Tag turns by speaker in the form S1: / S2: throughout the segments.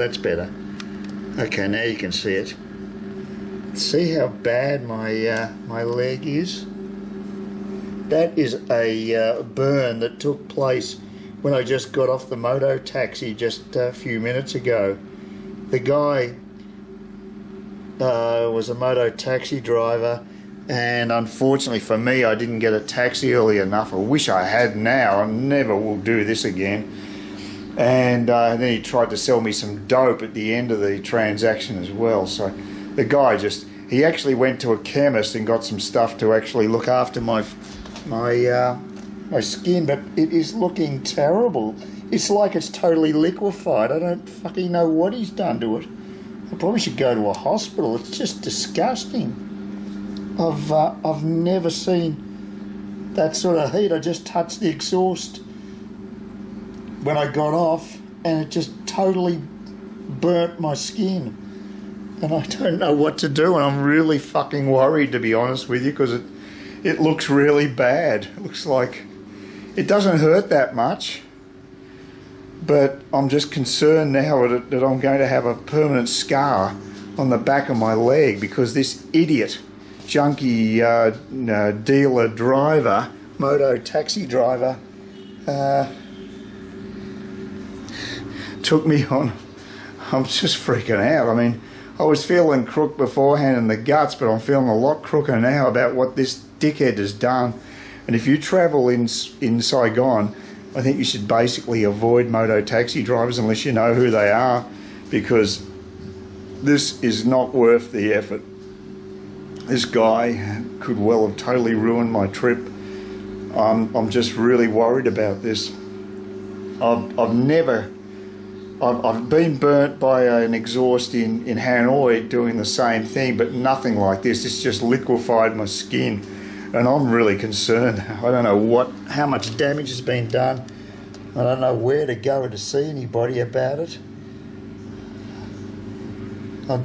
S1: that's better. Okay, now you can see it. See how bad my leg is? That is a burn that took place when I just got off the moto taxi just a few minutes ago. The guy was a moto taxi driver, and unfortunately for me, I didn't get a taxi early enough. I wish I had now. I never will do this again. And then he tried to sell me some dope at the end of the transaction as well. So the guy he actually went to a chemist and got some stuff to actually look after my skin, but it is looking terrible. It's like it's totally liquefied. I don't fucking know what he's done to it. I probably should go to a hospital. It's just disgusting. I've never seen that sort of heat. I just touched the exhaust when I got off, and it just totally burnt my skin. And I don't know what to do, and I'm really fucking worried, to be honest with you, because it looks really bad. It looks like it doesn't hurt that much, but I'm just concerned now that I'm going to have a permanent scar on the back of my leg because this idiot, junkie dealer driver, moto taxi driver, took me on. I'm just freaking out. I mean, I was feeling crook beforehand in the guts, but I'm feeling a lot crooker now about what this dickhead has done. And if you travel in Saigon, I think you should basically avoid moto taxi drivers unless you know who they are, because this is not worth the effort. This guy could well have totally ruined my trip. I'm just really worried about this. I've been burnt by an exhaust in Hanoi doing the same thing, but nothing like this. It's just liquefied my skin, and I'm really concerned. I don't know how much damage has been done. I don't know where to go to see anybody about it. I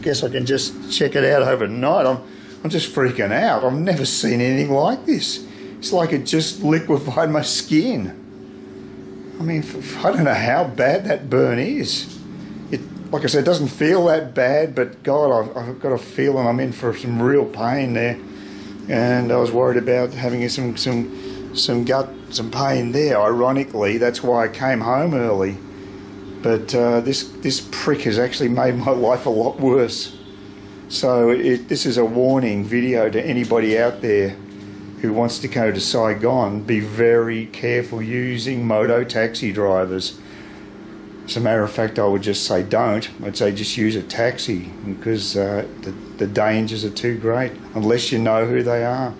S1: guess I can just check it out overnight. I'm just freaking out. I've never seen anything like this. It's like it just liquefied my skin. I mean, I don't know how bad that burn is. Like I said, it doesn't feel that bad, but God, I've got a feeling I'm in for some real pain there. And I was worried about having some pain there. Ironically, that's why I came home early. But this prick has actually made my life a lot worse. So this is a warning video to anybody out there who wants to go to Saigon. Be very careful using moto taxi drivers. As a matter of fact, I would just say don't. I'd say just use a taxi, because the dangers are too great unless you know who they are.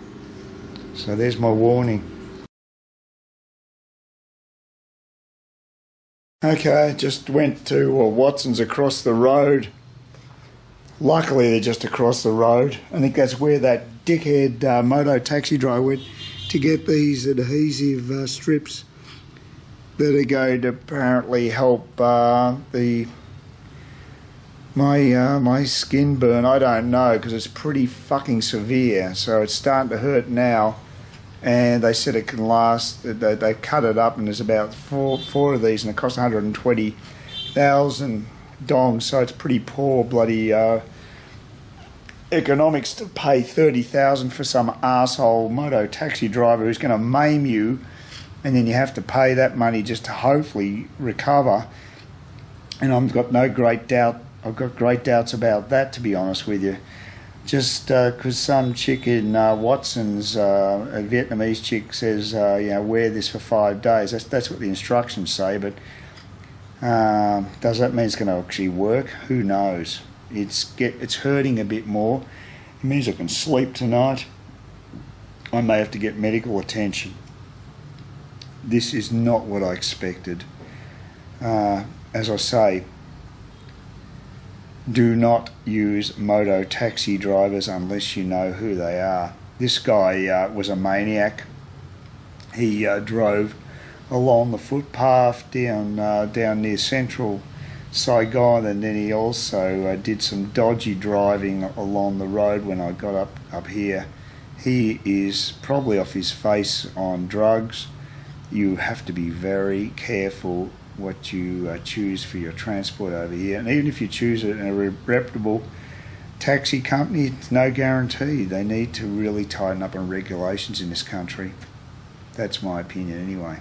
S1: So there's my warning. Okay, just went to Watson's across the road. Luckily they're just across the road. I think that's where that dickhead moto taxi driver went to get these adhesive strips that are going to apparently help my skin burn. I don't know, because it's pretty fucking severe, so it's starting to hurt now. And they said it can last. They cut it up, and there's about four of these, and it costs 120,000 dongs. So it's pretty poor bloody economics to pay 30,000 for some asshole moto taxi driver who's going to maim you, and then you have to pay that money just to hopefully recover. And I've got great doubts about that, to be honest with you. Just because some chick in Watson's, a Vietnamese chick, says, wear this for 5 days. That's what the instructions say, but does that mean it's going to actually work? Who knows? It's hurting a bit more. It means I can sleep tonight. I may have to get medical attention. This is not what I expected. As I say, do not use moto taxi drivers unless you know who they are. This guy was a maniac. He drove along the footpath down near central Saigon, and then he also did some dodgy driving along the road when I got up here. He is probably off his face on drugs. You have to be very careful
S2: what you choose for your transport over here. And even if you choose a reputable taxi company, it's no guarantee. They need to really tighten up on regulations in this country. That's my opinion anyway.